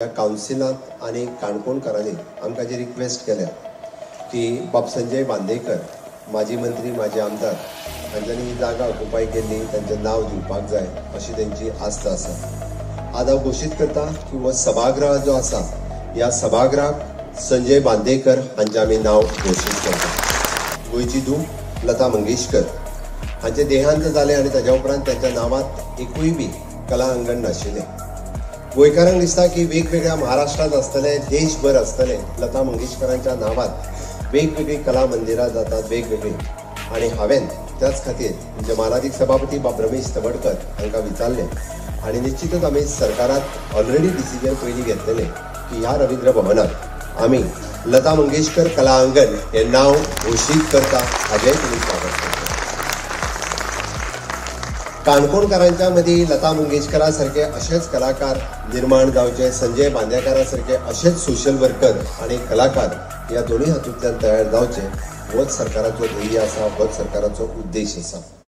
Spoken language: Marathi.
काउन्सिलांत आणि काणकोणकारांनी आमकां जी रिक्वेस्ट केल्या की बाब संजय बांदेकर माजी मंत्री माजी आमदार हांच्यांनी ही जागा ऑक्युपाय केल्ली तांचें नांव दिवपाक जाय अशी तांची आस्त आसा। आज हांव घोशीत करता की हो सभागृह जो आसा ह्या सभागृहाक संजय बांदेकर हांचें आमी नांव घोशीत करता। गोंयची धूव लता मंगेशकर हांचें देहांत जालें आनी ताच्या उपरांत तांच्या नांवांत एकूय बी कला अंगण नाशिल्लें। गोंयकारांक दिसता की वेगवेगळ्या महाराष्ट्रांत आसतले देशभर आसतले लता मंगेशकरांच्या नांवांत वेगवेगळी कला मंदिरां जातात वेगवेगळी। आणि हांवें त्याच खातीर म्हणजे मानाधीक सभापती बाब रमेश तवडकर हांकां विचारलें आनी निश्चितच आमी सरकारांत ऑलरेडी डिसिजन पयलीं घेतलेलें की ह्या रवींद्र भवनात आमी लता मंगेशकर कला अंगण हे नांव घोशीत करता हाचेंय तुमी स्वागत करता। काणकोणकारांच्या मदीं लता मंगेशकरा सारखे असेच कलाकार निर्माण जावचे, संजय बांदेकरा सारखे असेच सोशल वर्कर आणि कलाकार या दोन्ही हातूंतल्यान तयार जावचे होच सरकाराचो ध्येय आसा, होच सरकाराचो उद्देश आसा।